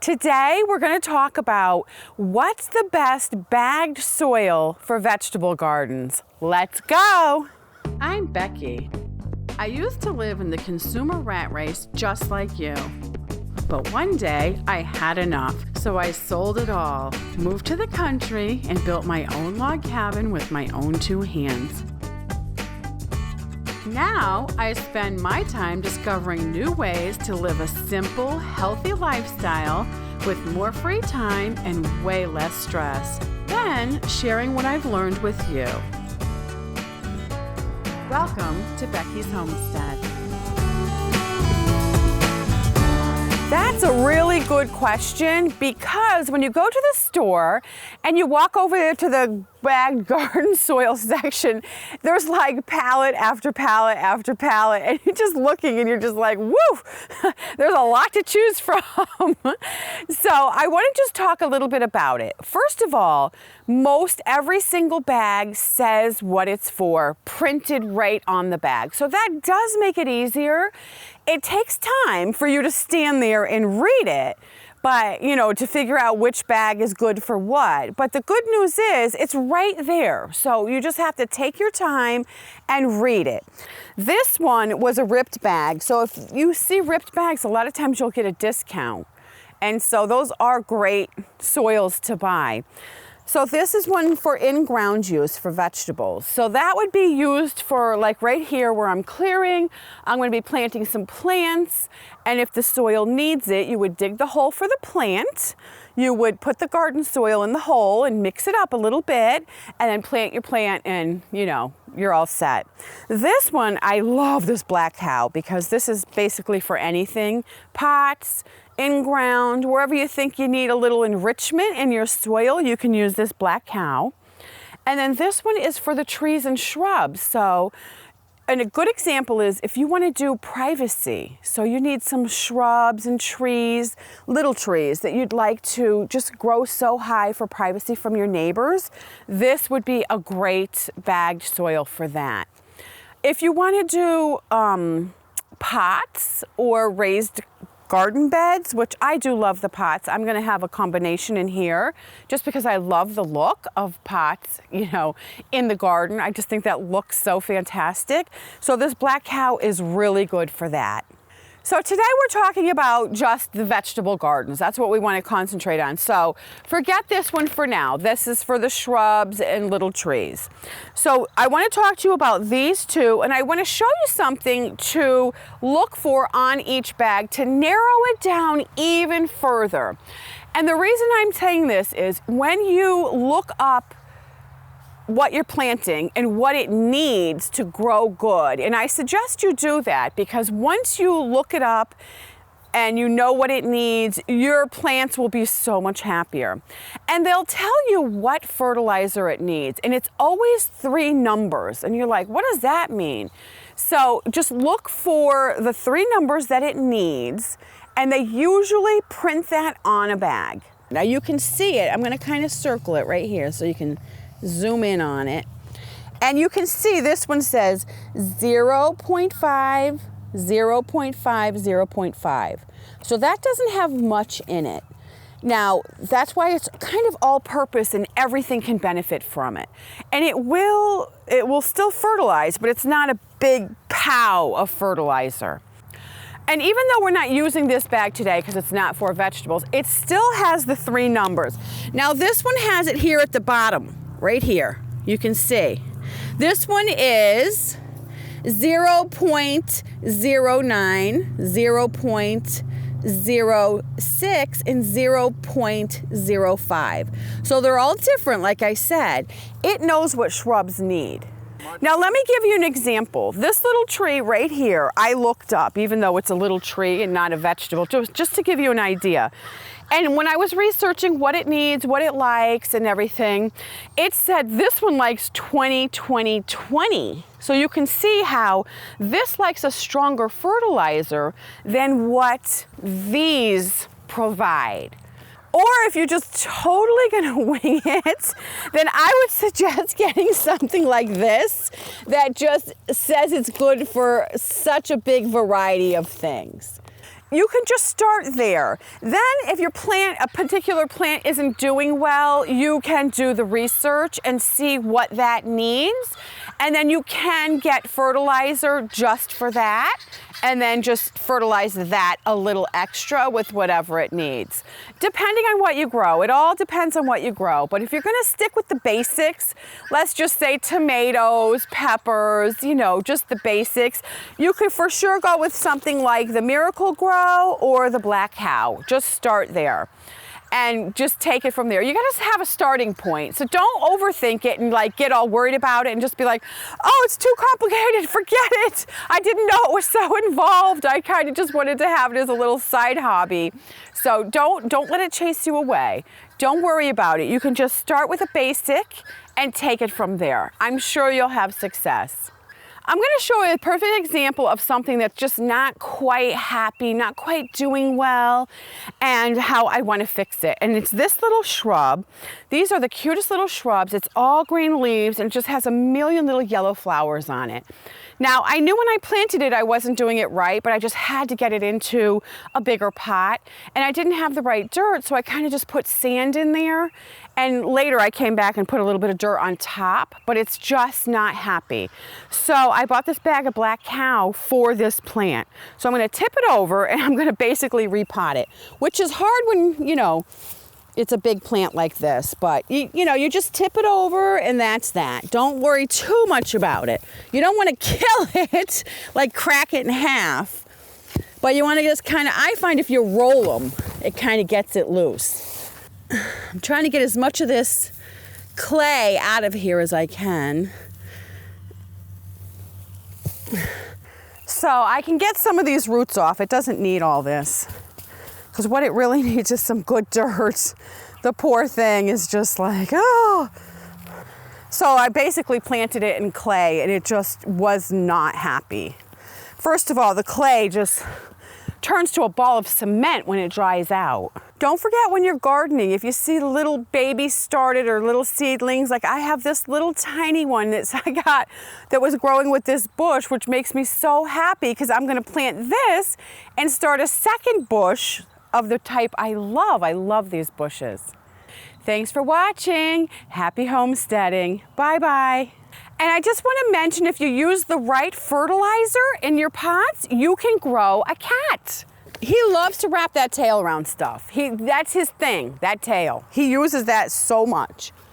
Today we're going to talk about what's the best bagged soil for vegetable gardens. Let's go! I'm Becky. I used to live in the consumer rat race just like you. But one day I had enough, so I sold it all, moved to the country, and built my own log cabin with my own two hands. Now I spend my time discovering new ways to live a simple, healthy lifestyle with more free time and way less stress, then sharing what I've learned with you. Welcome to Becky's Homestead. That's a really good question, because when you go to the store and you walk over there to the bagged garden soil section, there's like pallet after pallet after pallet, and you're just looking and you're just like, woo, there's a lot to choose from. So I want to just talk a little bit about it. First of all, most every single bag says what it's for, printed right on the bag. So that does make it easier. It takes time for you to stand there and read it, but to figure out which bag is good for what. But the good news is it's right there. So you just have to take your time and read it. This one was a ripped bag. So if you see ripped bags, a lot of times you'll get a discount. And so those are great soils to buy. So this is one for in-ground use for vegetables. So that would be used for, like right here where I'm clearing, I'm going to be planting some plants, and if the soil needs it, you would dig the hole for the plant, you would put the garden soil in the hole and mix it up a little bit, and then plant your plant, and you're all set. This one, I love this black cow, because this is basically for anything, pots, in ground, wherever you think you need a little enrichment in your soil, you can use this black cow. And then this one is for the trees and shrubs. So, and a good example is if you want to do privacy. So you need some shrubs and trees, little trees that you'd like to just grow so high for privacy from your neighbors. This would be a great bagged soil for that. If you want to do pots or raised garden beds, which I do love the pots. I'm going to have a combination in here just because I love the look of pots, in the garden. I just think that looks so fantastic. So this black cow is really good for that. So today we're talking about just the vegetable gardens. That's what we want to concentrate on. So forget this one for now. This is for the shrubs and little trees. So I want to talk to you about these two, and I want to show you something to look for on each bag to narrow it down even further. And the reason I'm saying this is when you look up what you're planting and what it needs to grow good. And I suggest you do that, because once you look it up and you know what it needs, your plants will be so much happier. And they'll tell you what fertilizer it needs. And it's always 3 numbers. And you're like, what does that mean? So just look for the 3 numbers that it needs, and they usually print that on a bag. Now you can see it. I'm going to kind of circle it right here so you can zoom in on it. And you can see this one says 0.5, 0.5, 0.5. So that doesn't have much in it. Now, that's why it's kind of all-purpose and everything can benefit from it. And it will still fertilize, but it's not a big pow of fertilizer. And even though we're not using this bag today because it's not for vegetables, it still has the 3 numbers. Now this one has it here at the bottom. Right here, you can see. This one is 0.09, 0.06, and 0.05. So they're all different, like I said. It knows what shrubs need. Now let me give you an example. This little tree right here, I looked up, even though it's a little tree and not a vegetable, just to give you an idea. And when I was researching what it needs, what it likes and everything, it said this one likes 20-20-20. So you can see how this likes a stronger fertilizer than what these provide. Or if you're just totally gonna wing it, then I would suggest getting something like this that just says it's good for such a big variety of things. you can just start there. Then if your plant, a particular plant isn't doing well, you can do the research and see what that needs. And then you can get fertilizer just for that, and then just fertilize that a little extra with whatever it needs. Depending on what you grow, it all depends on what you grow. But if you're gonna stick with the basics, let's just say tomatoes, peppers, you know, just the basics, you could for sure go with something like the Miracle Grow or the Black Cow. Just start there and just take it from there. You gotta have a starting point. So don't overthink it and like get all worried about it and just be like, oh, it's too complicated, forget it. I didn't know it was so involved. I kind of just wanted to have it as a little side hobby. So don't let it chase you away. Don't worry about it. You can just start with a basic and take it from there. I'm sure you'll have success. I'm going to show you a perfect example of something that's just not quite happy, not quite doing well, and how I want to fix it. And it's this little shrub. These are the cutest little shrubs. It's all green leaves and it just has a million little yellow flowers on it. Now, I knew when I planted it I wasn't doing it right, but I just had to get it into a bigger pot. And I didn't have the right dirt, so I kind of just put sand in there. And later I came back and put a little bit of dirt on top, but it's just not happy. So I bought this bag of Black Cow for this plant. So I'm gonna tip it over and I'm gonna basically repot it, which is hard when, you know, it's a big plant like this, but you know, you just tip it over and that's that. Don't worry too much about it. You don't wanna kill it, like crack it in half, but you wanna just kinda, I find if you roll them, it kinda gets it loose. I'm trying to get as much of this clay out of here as I can. So I can get some of these roots off. It doesn't need all this, because what it really needs is some good dirt. The poor thing is just like, oh. So I basically planted it in clay and it just was not happy. First of all, the clay just turns to a ball of cement when it dries out. Don't forget when you're gardening, if you see little babies started or little seedlings, like I have this little tiny one I got that was growing with this bush, which makes me so happy because I'm gonna plant this and start a second bush of the type I love. I love these bushes. Thanks for watching. Happy homesteading. Bye-bye. And I just want to mention, if you use the right fertilizer in your pots, you can grow a cat. He loves to wrap that tail around stuff. That's his thing, that tail. He uses that so much.